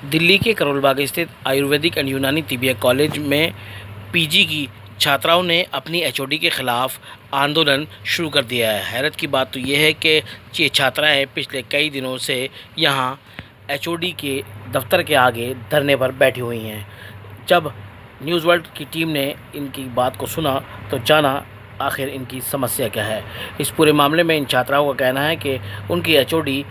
दिल्ली के करोल बाग स्थित आयुर्वेदिक एंड यूनानी तिब्बत कॉलेज में पीजी की छात्राओं ने अपनी एचओडी के खिलाफ आंदोलन शुरू कर दिया है। हैरत की बात तो यह है कि ये छात्राएं पिछले कई दिनों से यहां एचओडी के दफ्तर के आगे धरने पर बैठी हुई हैं। जब न्यूज़ वर्ल्ड की टीम ने इनकी बात को सुना तो जाना आखिर इनकी समस्या क्या है। इस पूरे मामले में इन छात्राओं का कहना है कि उनकी एचओडी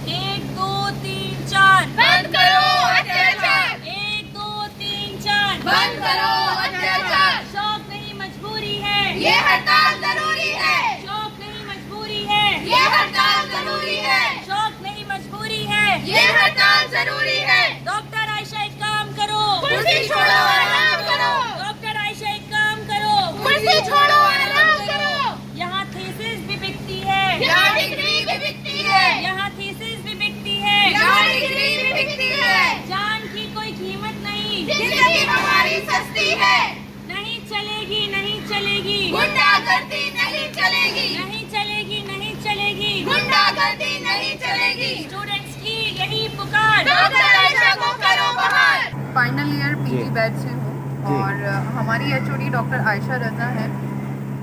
एक दो तीन चार बंद करो अत्याचार। एक दो तीन चार बंद करो अत्याचार। शौक नहीं मजबूरी है, ये हड़ताल जरूरी है। शौक नहीं मजबूरी है, ये हड़ताल जरूरी है। शौक नहीं मजबूरी है। ये हड़ताल जरूरी है। डॉक्टर आयशा एक काम करो, कुर्सी छोड़ो आराम करो। डॉक्टर आयशा एक काम करो, कुर्सी छोड़ो आराम करो। यहाँ थीसिस भी बिकती है, यहाँ डिग्री भी बिकती है। यहाँ थीसिस भी बिकती है, यहाँ डिग्री भी बिकती है। जान की कोई कीमत नहीं, जिंदगी हमारी सस्ती है। नहीं चलेगी नहीं चलेगी, गुंडागर्दी नहीं चलेगी। नहीं चलेगी नहीं चलेगी। गुंडागर्दी नहीं चलेगी। स्टूडेंट्स की यही पुकार, डॉक्टर आयशा को करो बहाल। फाइनल ईयर पीजी बैच से हूँ और हमारी एचओडी डॉक्टर आयशा रज़ा है।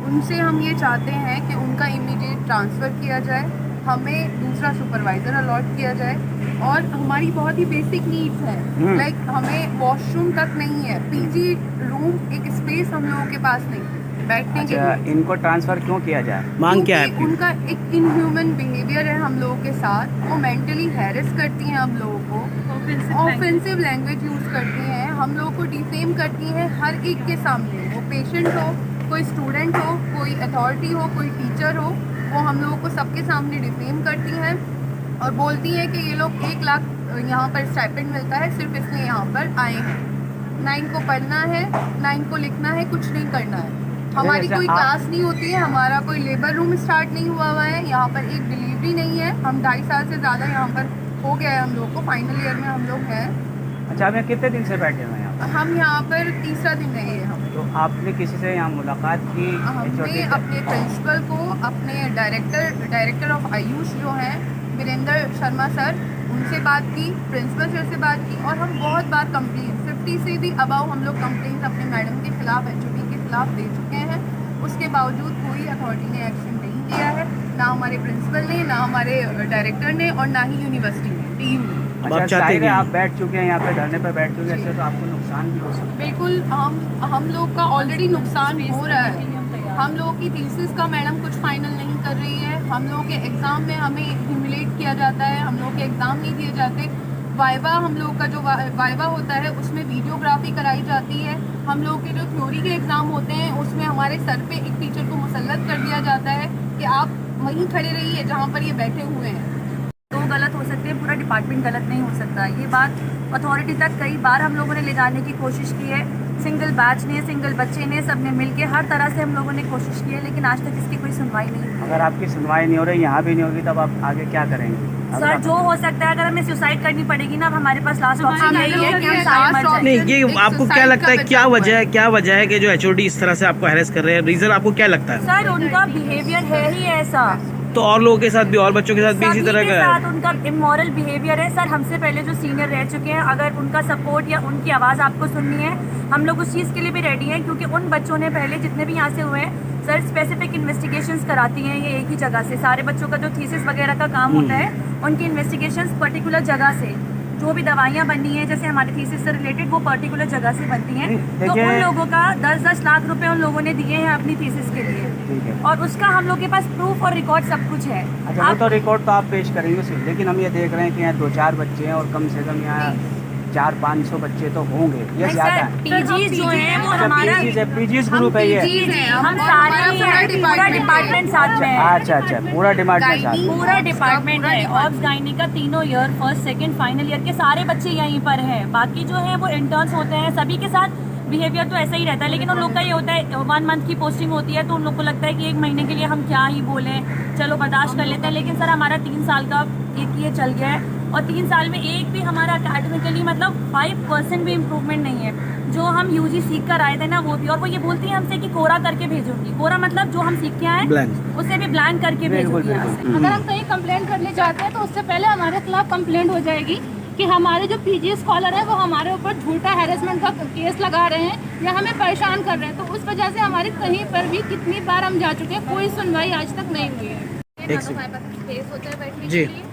उनसे हम ये चाहते हैं कि उनका इमीडिएट ट्रांसफ़र किया जाए, हमें दूसरा सुपरवाइज़र अलॉट किया जाए और हमारी बहुत ही बेसिक नीड्स हैं। लाइक हमें वॉशरूम तक नहीं है, पीजी रूम एक स्पेस हम लोगों के पास नहीं है बैठने के लिए। इनको ट्रांसफ़र क्यों किया जाए? मांग क्या है क्योंकि आपकी? उनका एक इनह्यूमन बिहेवियर है हम लोगों के साथ। वो मेंटली हैरेस करती हैं हम लोगों को, ऑफेंसिव लैंग्वेज यूज़ करती हैं, हम लोगों को डिफेम करती हैं हर एक के सामने। वो पेशेंट हो, कोई स्टूडेंट हो, कोई अथॉरिटी हो, कोई टीचर हो, वो हम लोगों को सबके सामने डिफेम करती हैं और बोलती हैं कि ये लोग 1 लाख यहाँ पर स्टाइपेंड मिलता है सिर्फ इसलिए यहाँ पर आए हैं। ना इनको पढ़ना है, ना इनको लिखना है, कुछ नहीं करना है। हमारी कोई क्लास नहीं होती है, हमारा कोई लेबर रूम स्टार्ट नहीं हुआ है, यहाँ पर एक डिलीवरी नहीं है। हम 2.5 साल से ज़्यादा यहाँ पर हो गया है हम लोग को, फाइनल ईयर में हम लोग हैं। अच्छा, आप यहाँ कितने दिन से बैठे हुए हैं यहाँ? हम यहाँ पर तीसरा दिन रहे हैं। हम तो आपने किसी से यहाँ मुलाकात की? हमने अपने प्रिंसिपल को, अपने डायरेक्टर ऑफ आयुष जो हैं वीरेंद्र शर्मा सर, उनसे बात की, प्रिंसिपल सर से बात की और हम बहुत बार कंप्लेन 50 से भी अबाउ हम लोग कंप्लेन अपने मैडम के खिलाफ, एचओडी के खिलाफ दे चुके हैं। उसके बावजूद कोई अथॉरिटी ने एक्शन नहीं लिया है, ना हमारे प्रिंसिपल ने, ना हमारे डायरेक्टर ने और ना ही यूनिवर्सिटी ने, टीम ने। अच्छा, जाहिर है आप बैठ चुके हैं यहाँ पे, धरने पर बैठ चुके हैं, इससे तो आपको नुकसान भी हो सकता है। बिल्कुल, हम लोग का ऑलरेडी नुकसान हो रहा है। हम लोगों की थीसिस का मैडम कुछ फाइनल नहीं कर रही है। हम लोगों के एग्ज़ाम में हमें ह्यूमिलेट किया जाता है, हम लोग के एग्ज़ाम नहीं दिए जाते। वाइवा, हम लोग का जो वाइवा होता है उसमें वीडियोग्राफी कराई जाती है। हम लोग के जो थ्योरी के एग्ज़ाम होते हैं उसमें हमारे सर पे एक टीचर को मुसल्लत कर दिया जाता है कि आप वहीं खड़े रहिए जहाँ पर ये बैठे हुए हैं। तो गलत हो सकते हैं, पूरा डिपार्टमेंट गलत नहीं हो सकता। ये बात अथॉरिटी तक कई बार हम लोगों ने ले जाने की कोशिश की है। सिंगल बैच ने, सिंगल बच्चे ने, सब ने मिलके हर तरह से हम लोगों ने कोशिश की है, लेकिन आज तक इसकी कोई सुनवाई नहीं हुई। अगर आपकी सुनवाई नहीं हो रही, यहाँ भी नहीं होगी, तब आप आगे क्या करेंगे? सर, जो हो सकता है, अगर हमें सुसाइड करनी पड़ेगी ना, अब हमारे पास लास्ट ऑप्शन यही है कि हम सारे मर जाएं। नहीं, ये आपको क्या लगता है, क्या वजह है कि जो एचओडी इस तरह से आपको हैरेस कर रहे हैं? रीजन आपको क्या लगता है? सर, उनका बिहेवियर है ही ऐसा। तो और लोगों के साथ भी, और बच्चों के साथ भी इसी सभी तरह के का है? साथ उनका इमोरल बिहेवियर है। सर, हमसे पहले जो सीनियर रह चुके हैं, अगर उनका सपोर्ट या उनकी आवाज़ आपको सुननी है, हम लोग उस चीज़ के लिए भी रेडी हैं, क्योंकि उन बच्चों ने पहले जितने भी यहाँ से हुए हैं सर, स्पेसिफिक इन्वेस्टिगेशंस कराती हैं ये एक ही जगह से। सारे बच्चों का जो थीसिस वगैरह का काम होता है, उनकी इन्वेस्टिगेशंस पर्टिकुलर जगह से, जो भी दवाइयाँ बननी है जैसे हमारे थीसिस से रिलेटेड, वो पर्टिकुलर जगह से बनती हैं। तो उन लोगों का 10-10 लाख रुपए उन लोगों ने दिए हैं अपनी थीसिस के लिए, और उसका हम लोग के पास प्रूफ और रिकॉर्ड सब कुछ है। अच्छा, वो तो रिकॉर्ड तो आप पेश करेंगे सिर्फ, लेकिन हम ये देख रहे हैं कि यहाँ 2-4 बच्चे हैं और कम से कम यहाँ 400-500 बच्चे तो होंगे, ये ज़्यादा है। पीजीज जो है वो हमारा पीजीज ग्रुप है ये? हम सारे ही हैं, पूरा डिपार्टमेंट साथ में है। अच्छा, पूरा डिपार्टमेंट साथ? पूरा डिपार्टमेंट है, ऑब्स गायनी का तीनों year, first second final year के सारे बच्चे यहीं पर हैं। बाकी जो है वो इंटर्न्स होते हैं, सभी के साथ बिहेवियर तो ऐसा ही रहता है, लेकिन उन लोग का ये होता है 1 मंथ की पोस्टिंग होती है, तो उन लोग को लगता है कि 1 महीने के लिए हम क्या ही बोलें, चलो बर्दाश्त कर लेते हैं। लेकिन सर, हमारा 3 साल का एक ये चल गया है और 3 साल में एक भी हमारा अकेडमिकली मतलब 5% भी इम्प्रूवमेंट नहीं है। जो हम यूजी सीख कर आए थे ना वो भी, और वो ये बोलती है हमसे कि कोरा करके भेजूंगी। कोरा मतलब जो हम सीख के आए उससे भी ब्लैंक करके भेजूंगी यहाँ से। अगर हम कहीं कंप्लेंट करने जाते हैं तो उससे पहले हमारे खिलाफ कंप्लेंट हो जाएगी कि हमारे जो पीजी स्कॉलर है वो हमारे ऊपर झूठा हैरेसमेंट का केस लगा रहे हैं या हमें परेशान कर रहे हैं। तो उस वजह से हमारी कहीं पर भी कितनी बार हम जा चुके हैं, कोई सुनवाई आज तक नहीं हुई है। हमारे पास स्पेस होता है बैठने के लिए,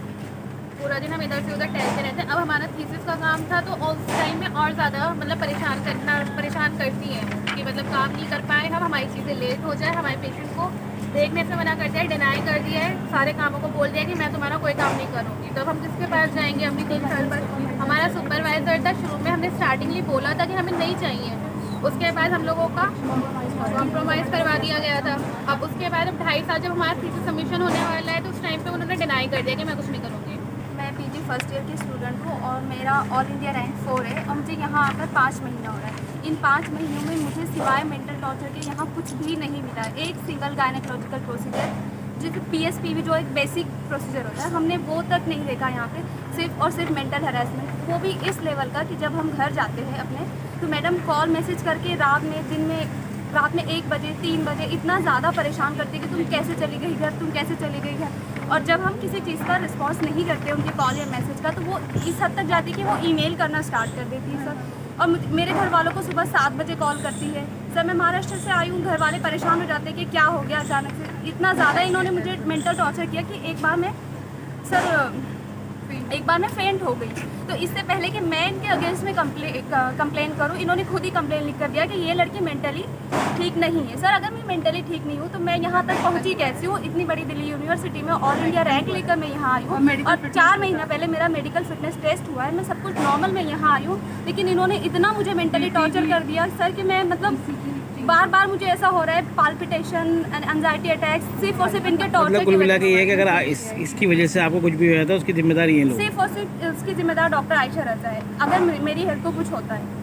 पूरा दिन हम इधर से उधर टहलते रहते हैं। अब हमारा थीसिस का काम था तो उस टाइम में और ज़्यादा मतलब परेशान करती हैं कि मतलब काम नहीं कर पाए हम, हमारी चीज़ें लेट हो जाए, हमारे पेशेंट को देखने से मना कर दिया है, डिनाई कर दिया है, सारे कामों को बोल दिया कि मैं तुम्हारा कोई काम नहीं करूँगी। तो अब हम किसके पास जाएंगे? अपनी 3 साल पर हमारा सुपरवाइज़र था, शुरू में हमने स्टार्टिंगली बोला था कि हमें नहीं चाहिए, उसके बाद हम लोगों का कॉम्प्रोमाइज़ करवा दिया गया था। अब उसके बाद अब 2.5 साल जब हमारा थीसिस सबमिशन होने वाला है तो उस टाइम पे उन्होंने डिनाई कर दिया कि मैं कुछ नहीं करूँगी। मैं पीजी फर्स्ट ईयर की स्टूडेंट हूँ और मेरा ऑल इंडिया रैंक 4 है और मुझे यहाँ आकर 5 महीना हो रहा है। इन 5 महीनों में मुझे सिवाय मेंटल टॉर्चर के यहाँ कुछ भी नहीं मिला। एक सिंगल गायनेकोलॉजिकल प्रोसीजर जिसे PSPV जो एक बेसिक प्रोसीजर होता है, हमने वो तक नहीं देखा यहाँ पे। सिर्फ और सिर्फ मेंटल हैरेसमेंट, वो भी इस लेवल का कि जब हम घर जाते हैं अपने तो मैडम कॉल मैसेज करके रात में 1 बजे 3 बजे इतना ज़्यादा परेशान करते कि तुम कैसे चली गई घर, तुम कैसे चली गई घर। और जब हम किसी चीज़ का रिस्पांस नहीं करते उनके कॉल या मैसेज का, तो वो इस हद तक जाती है कि वो ईमेल करना स्टार्ट कर देती है सर। और मेरे घर वालों को सुबह 7 बजे कॉल करती है, सर मैं महाराष्ट्र से आई हूँ। घर वाले परेशान हो जाते हैं कि क्या हो गया अचानक से। इतना ज़्यादा इन्होंने मुझे मेंटल टॉर्चर किया कि एक बार मैं फेंट हो गई। तो इससे पहले कि मैं इनके अगेंस्ट में कंप्लेन करूं, इन्होंने खुद ही कंप्लेन लिख कर दिया कि ये लड़की मेंटली ठीक नहीं है। सर अगर मैं मेंटली ठीक नहीं हूं तो मैं यहाँ तक पहुँची कैसी हूँ? इतनी बड़ी दिल्ली यूनिवर्सिटी में ऑल इंडिया रैंक लेकर मैं यहाँ आई हूँ और 4 महीना पहले मेरा मेडिकल फिटनेस टेस्ट हुआ है, मैं सब कुछ नॉर्मल में यहाँ आई हूँ। लेकिन इन्होंने इतना मुझे मेंटली टॉर्चर कर दिया सर कि मैं मतलब बार मुझे ऐसा हो रहा है, पाल्पिटेशन एंड एंजाइटी अटैक्स, सिर्फ और सिर्फ इनके टॉर्चर मतलब कुल मिला के ये है कि अगर इसकी वजह से आपको कुछ भी हुआ था उसकी जिम्मेदारी ये लोग, सिर्फ और सिर्फ इसकी जिम्मेदार डॉक्टर आयशा रजा है अगर मेरी हेल्थ को कुछ होता है।